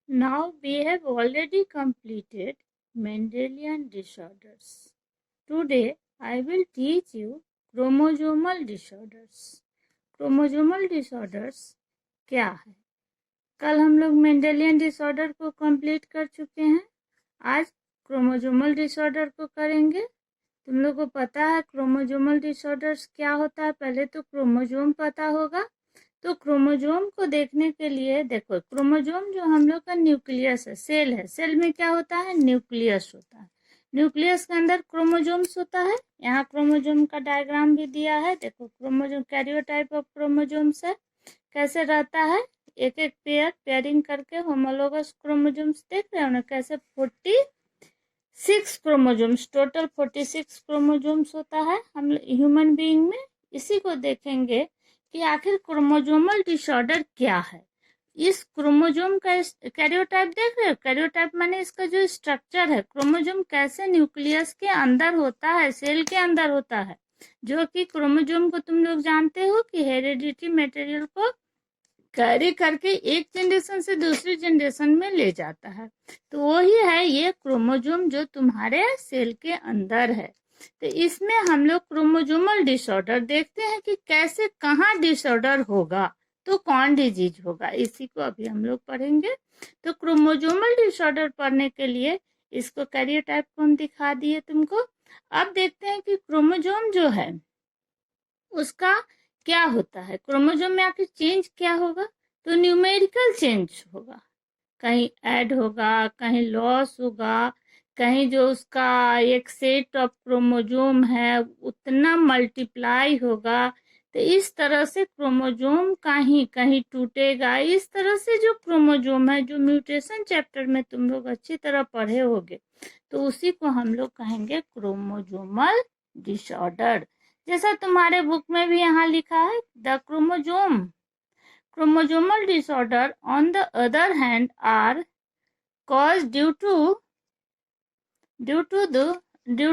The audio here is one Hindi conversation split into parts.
Now we have already completed Mendelian disorders. Today I will teach you chromosomal disorders. Chromosomal disorders क्या है? कल हम लोग मेंडेलियन डिसऑर्डर को कंप्लीट कर चुके हैं। आज क्रोमोसोमल डिसऑर्डर को करेंगे। तुम लोग को पता है क्रोमोसोमल डिसऑर्डर्स क्या होता है? पहले तो क्रोमोसोम पता होगा। तो क्रोमोसोम को देखने के लिए देखो, क्रोमोसोम जो हम लोग का न्यूक्लियस है, सेल है। सेल में क्या होता है? न्यूक्लियस होता है। न्यूक्लियस के अंदर क्रोमोसोम्स होता है। यहाँ क्रोमोसोम का डायग्राम भी दिया है। देखो, क्रोमोसोम कैरियोटाइप ऑफ क्रोमोसोम्स है। कैसे रहता है? एक एक पेयरिंग करके होमोलोगस क्रोमोसोम्स देख रहे हो ना कैसे? 46 क्रोमोसोम्स, टोटल 46 क्रोमोसोम्स होता है हम ह्यूमन बीइंग में। इसी को देखेंगे कि आखिर क्रोमोसोमल डिसऑर्डर क्या है। इस क्रोमोसोम का कैरियोटाइप देख रहे हो? कैरियोटाइप माने इसका जो स्ट्रक्चर है, क्रोमोसोम कैसे न्यूक्लियस के अंदर होता है, सेल के अंदर होता है। जो कि क्रोमोसोम को तुम लोग जानते हो कि हेरिडिटी मटेरियल को कैरी करके एक जनरेशन से दूसरी जनरेशन में ले जाता है। तो वही है ये क्रोमोसोम जो तुम्हारे सेल के अंदर है। तो इसमें हम लोग क्रोमोसोमल डिसऑर्डर देखते हैं कि कैसे, कहाँ डिसऑर्डर होगा तो कौन डिजीज होगा। इसी को अभी हम लोग पढ़ेंगे। तो क्रोमोसोमल डिसऑर्डर पढ़ने के लिए इसको कैरियोटाइप को हम दिखा दिए तुमको। अब देखते हैं कि क्रोमोसोम जो है उसका क्या होता है। क्रोमोसोम में आखिर चेंज क्या होगा? तो न्यूमेरिकल चेंज होगा। कहीं ऐड होगा, कहीं लॉस होगा, कहीं जो उसका एक सेट ऑफ क्रोमोसोम है उतना मल्टीप्लाई होगा। तो इस तरह से क्रोमोसोम कहीं कहीं टूटेगा। इस तरह से जो क्रोमोसोम है, जो म्यूटेशन चैप्टर में तुम लोग अच्छी तरह पढ़े होगे, तो उसी को हम लोग कहेंगे क्रोमोसोमल डिसऑर्डर। जैसा तुम्हारे बुक में भी यहाँ लिखा है, the chromosomal disorder on the other hand are caused due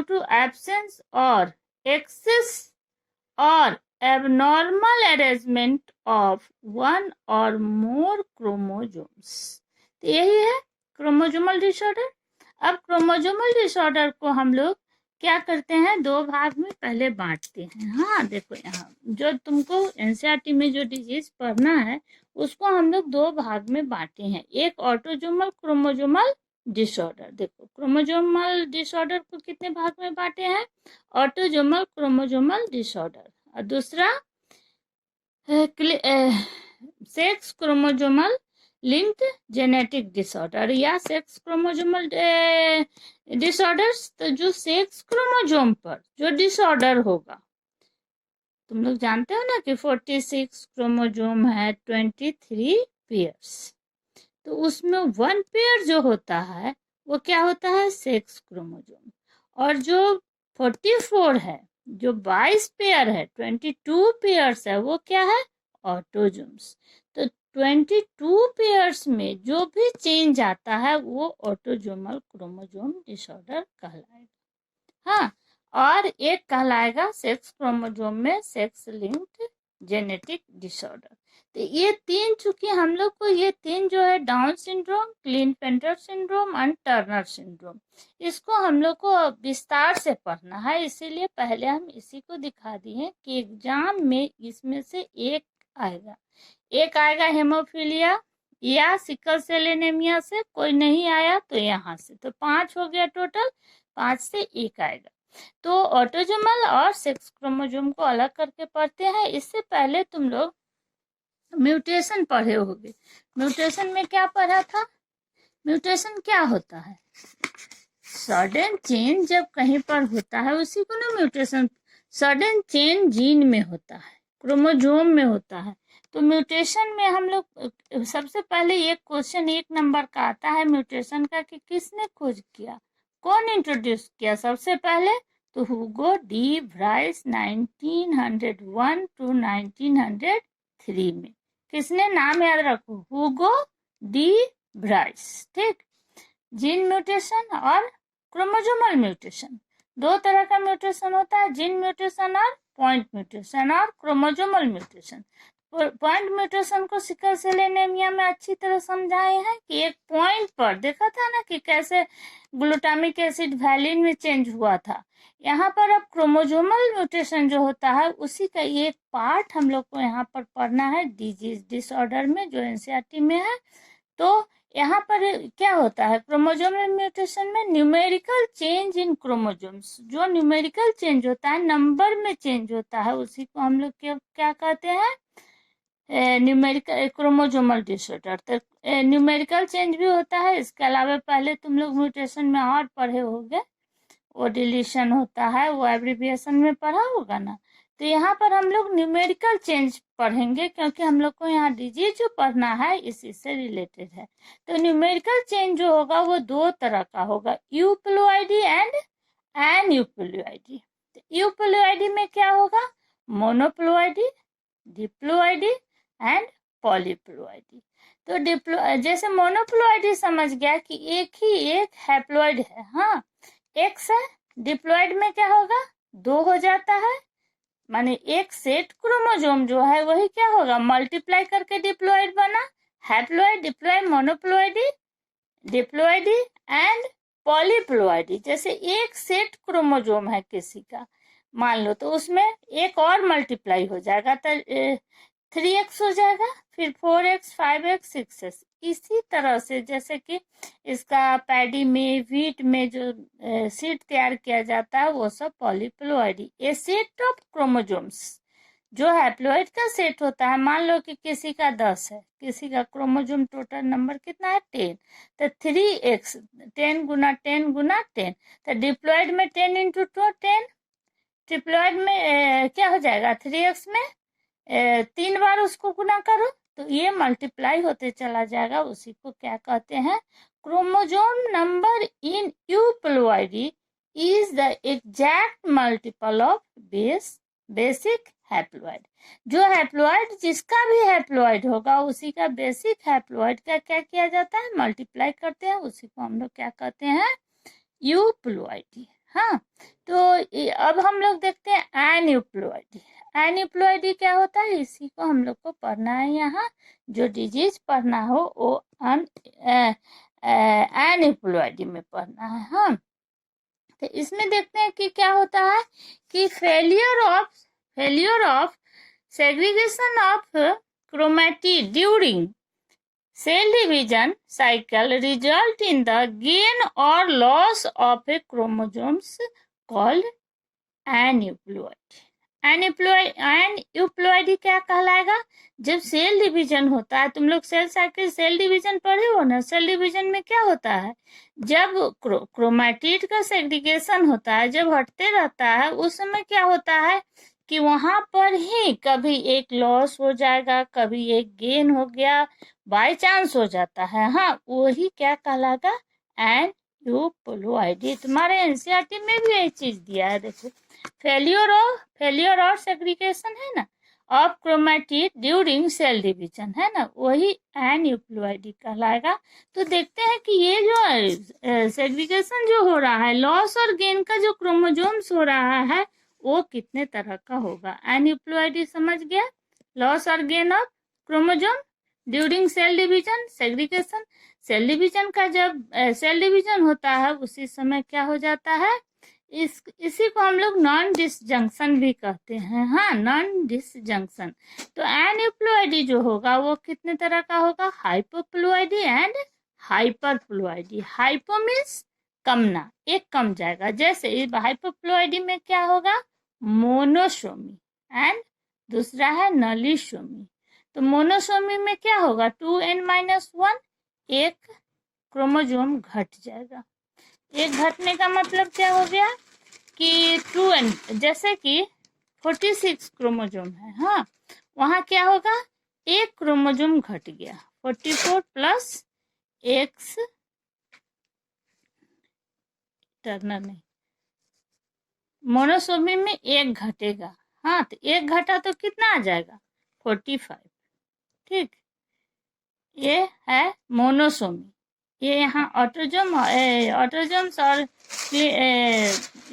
to absence or excess or abnormal arrangement of one or more chromosomes। तो यही है क्रोमोसोमल डिसऑर्डर। अब क्रोमोसोमल डिसऑर्डर को हम लोग क्या करते हैं? दो भाग में पहले बांटते हैं। हाँ देखो, यहाँ जो तुमको एनसीईआरटी में जो डिजीज पढ़ना है उसको हम लोग दो भाग में बांटे हैं। एक ऑटोसोमल क्रोमोसोमल डिसऑर्डर। देखो, क्रोमोसोमल डिसऑर्डर को कितने भाग में बांटे हैं? Autosomal chromosomal disorder. और दूसरा sex chromosomal linked genetic disorder या सेक्स क्रोमोसोमल डिसऑर्डर्स। तो जो सेक्स क्रोमोसोम पर जो डिसऑर्डर होगा, तुम लोग जानते हो ना कि 46 क्रोमोसोम है, 23 पेयर्स। तो उसमें 1 पेयर जो होता है वो क्या होता है? Sex chromosome. और जो 44 है, जो 22 पेयर है, 22 पेयर्स है, वो क्या है? ऑटोसोम्स। तो 22 पेयर्स में जो भी चेंज आता है वो ऑटोसोमल क्रोमोसोम डिसऑर्डर कहलाएगा। हाँ, और एक कहलाएगा सेक्स क्रोमोसोम में सेक्स लिंक्ड जेनेटिक डिसऑर्डर। तो ये तीन, चूंकि हम लोग को ये तीन जो है, डाउन सिंड्रोम, क्लीन-पेंटर सिंड्रोम और टर्नर सिंड्रोम, इसको हम लोग को विस्तार से पढ़ना है। इसीलिए पहले हम इसी को दिखा दिए कि एग्जाम में इसमें से एक आएगा। एक आएगा हेमोफीलिया या सिकल सेल एनीमिया से, कोई नहीं आया तो यहाँ से। तो 5 हो गया टोटल, 5 से एक आएगा। तो ऑटोसोमल और सेक्स क्रोमोसोम को अलग करके पढ़ते हैं। इससे पहले तुम लोग म्यूटेशन पढ़े होंगे। म्यूटेशन में क्या पढ़ा था? म्यूटेशन क्या होता है? सडन चेंज जब कहीं पर होता है उसी को ना म्यूटेशन। सडन चेंज जीन में होता है, क्रोमोसोम में होता है। तो म्यूटेशन में हम लोग सबसे पहले एक क्वेश्चन 1 नंबर का आता है म्यूटेशन का कि किसने खोज किया, कौन इंट्रोड्यूस किया सबसे पहले? तो हुगो डी ब्राइस 1901 टू 1903 में। किसने? नाम याद रखो, हुगो डी ब्राइस। ठीक। जीन म्यूटेशन और क्रोमोसोमल म्यूटेशन, दो तरह का म्यूटेशन होता है, जीन म्यूटेशन और पॉइंट म्यूटेशन और क्रोमोसोमल म्यूटेशन। पॉइंट म्यूटेशन को सिकल सेल एनीमिया में अच्छी तरह समझाए हैं कि एक पॉइंट पर देखा था ना कि कैसे ग्लूटामिक एसिड वैलिन में चेंज हुआ था। यहाँ पर अब क्रोमोजोमल म्यूटेशन जो होता है उसी का एक पार्ट हम लोग को यहाँ पर पढ़ना है डिजीज डिसऑर्डर में, जो एनसीईआरटी में है। तो यहाँ पर क्या होता है, क्रोमोजोमल म्यूटेशन में न्यूमेरिकल चेंज इन क्रोमोजोम्स, जो न्यूमेरिकल चेंज होता है, नंबर में चेंज होता है, उसी को हम लोग क्या कहते हैं, न्यूमेरिकल क्रोमोजोमल डिसऑर्डर। तो न्यूमेरिकल चेंज भी होता है। इसके अलावा पहले तुम लोग म्यूटेशन में और पढ़े होंगे, वो डिलीशन होता है, वो एब्रिविएशन में पढ़ा होगा ना। तो यहाँ पर हम लोग न्यूमेरिकल चेंज पढ़ेंगे क्योंकि हम लोग को यहाँ डिजीज जो पढ़ना है इसी से रिलेटेड है। तो न्यूमेरिकल चेंज जो होगा वो दो तरह का होगा, यूप्लोइडी एंड एनयूप्लोइडी। तो यूप्लोइडी में क्या होगा, मोनोप्लोइडी, डिप्लोइडी एंड पॉलीप्लोइडी। तो जैसे मोनोप्लोइडी समझ गया कि एक ही एक हैप्लोइड है, हाँ एक्स है। डिप्लोइड में क्या होगा, दो हो जाता है, माने एक सेट क्रोमोजोम जो है वही क्या होगा, मल्टीप्लाई करके डिप्लोइड बना। Haploid, diploid, monoploidy, diploidy and polyploidy. जैसे एक सेट क्रोमोजोम है किसी का, मान लो, तो उसमें एक और मल्टीप्लाई हो जाएगा तो 3x हो जाएगा, फिर 4x, 5x, 6x। इसी तरह से जैसे कि इसका पैडी में, व्हीट में जो सीड तैयार किया जाता है वो सब polyploidy. A set of chromosomes, जो हैप्लोइड का सेट होता है, मान लो कि किसी का 10 है, किसी का क्रोमोजोम टोटल नंबर कितना है 10, तो 3x 10 गुना 10 गुना 10। तो डिप्लॉयड में 10 इंटू 10, ट्रिप्लॉयड में क्या हो जाएगा, 3x में 3 बार उसको गुना करो तो ये मल्टीप्लाई होते चला जाएगा। उसी को क्या कहते हैं, chromosome number in euploidy is the exact multiple of basic haploid. जो हैप्लोइड, जिसका भी हैप्लोइड होगा उसी का बेसिक हैप्लोइड का क्या किया जाता है, मल्टीप्लाई करते हैं। उसी को हम लोग क्या कहते हैं, यूप्लोइडी। हाँ, तो अब हम लोग देखते हैं एनयूप्लोइडी। एनयूप्लोइडी क्या होता है, इसी को हम लोग को पढ़ना है। यहाँ जो डिजीज पढ़ना हो वो एनयूप्लोइडी में पढ़ना है। हाँ, तो इसमें देखते हैं कि क्या होता है कि failure of segregation of chromatid during cell division cycle result in the gain or loss of a chromosomes called aneuploid। एनयूप्लोइडी क्या कहलाएगा, जब सेल डिवीजन होता है, तुम लोग सेल साइकिल सेल डिवीजन पढ़े हो ना। सेल डिवीजन में क्या होता है, जब क्रोमैटिड का सेग्रीगेशन होता है, जब हटते रहता है, उस समय क्या होता है कि वहां पर ही कभी एक लॉस हो जाएगा, कभी एक गेन हो गया, बाय चांस हो जाता है। हाँ, वही क्या कहलाएगा, एनयूप्लोइडी। तुम्हारे एनसीईआरटी में भी यही चीज दिया है, देखो, फेलियर और सेग्रीगेशन है ना of chromatid during cell division है ना, वही एनयूप्लोइडी कहलाएगा। तो देखते हैं कि ये जो सेग्रीगेशन जो हो रहा है, लॉस और गेन का जो क्रोमोजोम्स हो रहा है वो कितने तरह का होगा। एनयूप्लोइडी समझ गया, लॉस और gain of chromosome during cell division, segregation. Cell division का जब सेल डिवीजन होता है उसी समय क्या हो जाता है, इसी को हम लोग नॉन डिसजंक्शन भी कहते हैं। हाँ, नॉन डिसजंक्शन। तो एनयूप्लोइडी जो होगा वो कितने तरह का होगा, हाइपोप्लोइडी एंड हाइपरप्लोइडी। हाइपो मीन्स कम ना, एक कम जाएगा। जैसे हाइपोप्लोइडी में क्या होगा, मोनोसोमी, एंड दूसरा है नलिसोमी। तो मोनोसोमी में क्या होगा, 2n-1, एक क्रोमोजोम घट जाएगा। एक घटने का मतलब क्या हो गया कि 2n, जैसे कि 46 क्रोमोजोम है, हाँ, वहां क्या होगा, एक क्रोमोजोम घट गया, 44 प्लस x टर्नर नहीं, मोनोसोमी में एक घटेगा। हाँ, तो एक घटा तो कितना आ जाएगा, 45। ठीक, ये है मोनोसोमी। ये यहाँ ऑटोजोम्स और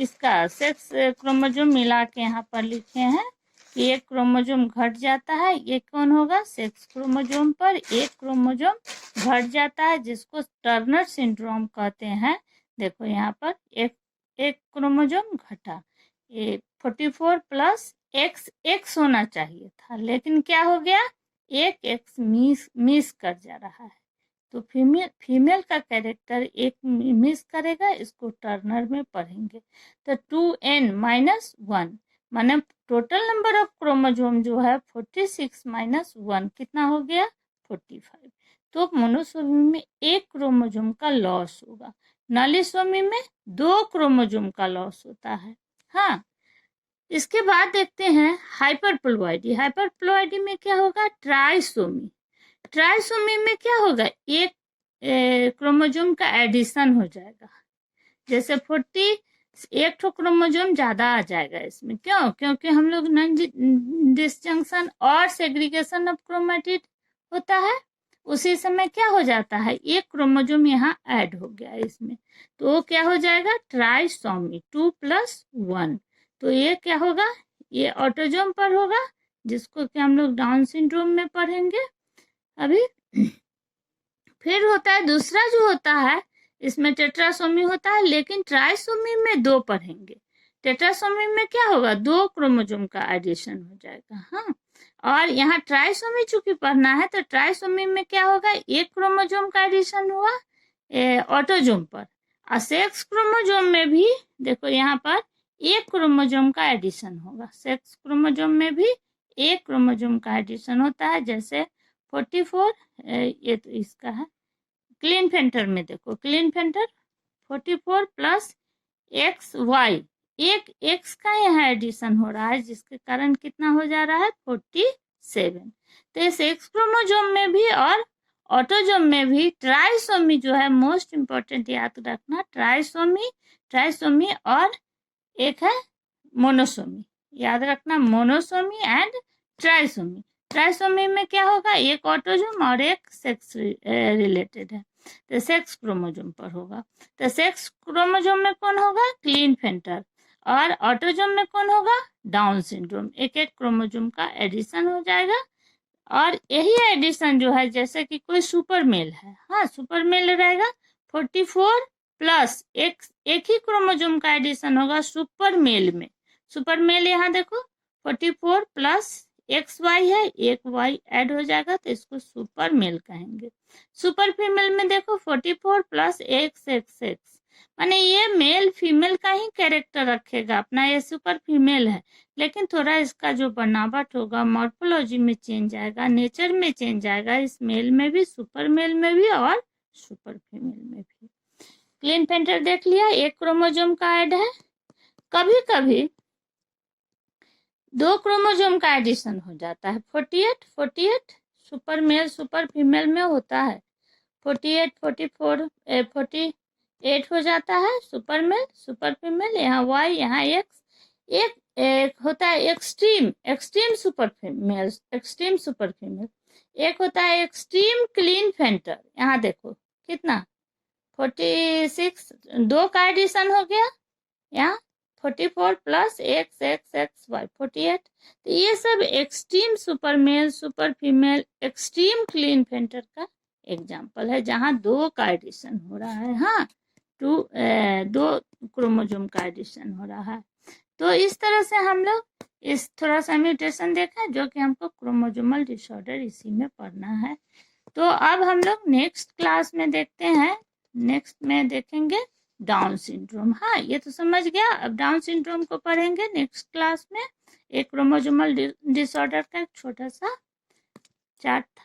इसका सेक्स क्रोमोजोम मिला के यहाँ पर लिखे हैं, कि एक क्रोमोसोम घट जाता है, ये कौन होगा, सेक्स क्रोमोसोम पर एक क्रोमोसोम घट जाता है जिसको टर्नर सिंड्रोम कहते हैं। देखो यहाँ पर एक क्रोमोसोम घटा, ये 44 प्लस एक्स होना चाहिए था, लेकिन क्या हो गया, एक एक्स मिस कर जा रहा है। तो फीमेल का कैरेक्टर एक मिस करेगा, इसको टर्नर में पढ़ेंगे। तो 2n-1 माने टोटल नंबर ऑफ क्रोमोसोम जो है 46 माइनस 1 कितना हो गया, 45। तो मोनोसोमी में एक क्रोमोसोम का लॉस होगा, नॉलिसोमी में 2 क्रोमोसोम का लॉस होता है। हाँ, इसके बाद देखते हैं हाइपरप्लॉइडी। हाइपरप्लॉइडी में क्या होगा, ट्राइसोमी। ट्राइसोमी में क्या होगा, एक क्रोमोसोम का एडिशन हो जाएगा, जैसे 40 एक ठो क्रोमोसोम ज्यादा आ जाएगा इसमें। क्यों, क्योंकि हम लोग नॉन डिसजंक्शन और सेग्रीगेशन ऑफ क्रोमेटिड होता है, उसी समय क्या हो जाता है, एक क्रोमोसोम यहाँ ऐड हो गया इसमें, तो वो क्या हो जाएगा, ट्राइसोमी 2+1। तो ये क्या होगा, ये ऑटोसोम पर होगा, जिसको कि हम लोग डाउन सिंड्रोम में पढ़ेंगे अभी। फिर होता है दूसरा जो होता है, इसमें टेट्रासोमी होता है, लेकिन ट्राइसोमी में 2 पढ़ेंगे। टेट्रासोमी में क्या होगा, 2 क्रोमोसोम का एडिशन हो जाएगा। हाँ, और यहाँ ट्राइसोमी चूंकि पढ़ना है, तो ट्राइसोमी में क्या होगा, एक क्रोमोसोम का एडिशन हुआ ऑटोसोम पर, और सेक्स क्रोमोसोम में भी देखो यहाँ पर एक क्रोमोसोम का एडिशन होगा। सेक्स क्रोमोसोम में भी एक क्रोमोसोम का एडिशन होता है, जैसे 44, ये तो इसका है। क्लीनफेल्टर में देखो, क्लीनफेल्टर 44 प्लस एक्स वाई, एक एक्स का यहाँ एडिशन हो रहा है, जिसके कारण कितना हो जा रहा है, 47। तो इस एक्स क्रोमोसोम में भी और ऑटोसोम में भी ट्राइसोमी जो है, मोस्ट इंपॉर्टेंट याद रखना, ट्राइसोमी और एक है मोनोसोमी, याद रखना, मोनोसोमी एंड ट्राइसोमी। ट्राइसोमी में क्या होगा, एक ऑटोसोम और एक सेक्स रिलेटेड है, तो सेक्स क्रोमोसोम पर होगा। तो सेक्स क्रोमोसोम में कौन होगा, क्लीनफेल्टर, और ऑटोसोम में कौन होगा, डाउन सिंड्रोम। एक एक क्रोमोसोम का एडिशन हो जाएगा, और यही एडिशन जो है, जैसे कि कोई सुपर मेल है, हाँ सुपर मेल रहेगा, 44 प्लस एक ही क्रोमोसोम का एडिशन होगा सुपर मेल में। सुपर मेल यहाँ देखो 44 प्लस एक्स वाई है, एक वाई ऐड हो जाएगा, तो इसको सुपर मेल कहेंगे। सुपर फीमेल में देखो 44 प्लस एक्स एक्स एक्स, माने ये मेल फीमेल का ही कैरेक्टर रखेगा अपना, ये सुपर फीमेल है, लेकिन थोड़ा इसका जो बनावट होगा, मॉर्फोलॉजी में चेंज आएगा, नेचर में चेंज आएगा, इस मेल में भी, सुपर मेल में भी और सुपर फीमेल में भी। क्लीनफेल्टर देख लिया, एक क्रोमोसोम का ऐड है। कभी कभी 2 क्रोमोसोम का एडिशन हो जाता है, 48 सुपर मेल सुपर फीमेल में होता है, 48 44 48 हो जाता है सुपर मेल सुपर फीमेल, यहाँ वाई यहाँ एक्स। एक होता है एक्सट्रीम सुपर फीमेल, एक होता है एक्सट्रीम क्लीनफेल्टर। यहाँ देखो कितना 46, 2 का एडिशन हो गया, यहाँ 44 plus X X X Y 48। तो ये सब extreme super male super female extreme Klinefelter का एग्जाम्पल है, जहाँ 2 का एडिशन हो रहा है। हाँ, 2 क्रोमोसोम का एडिशन हो रहा है। तो इस तरह से हम लोग इस थोड़ा सा म्यूटेशन देखा, जो कि हमको क्रोमोसोमल डिसऑर्डर इसी में पढ़ना है। तो अब हम लोग नेक्स्ट क्लास में देखते हैं, नेक्स्ट में देखेंगे डाउन सिंड्रोम। हाँ, ये तो समझ गया। अब डाउन सिंड्रोम को पढ़ेंगे नेक्स्ट क्लास में। एक क्रोमोसोमल डिसऑर्डर का एक छोटा सा चार्ट था।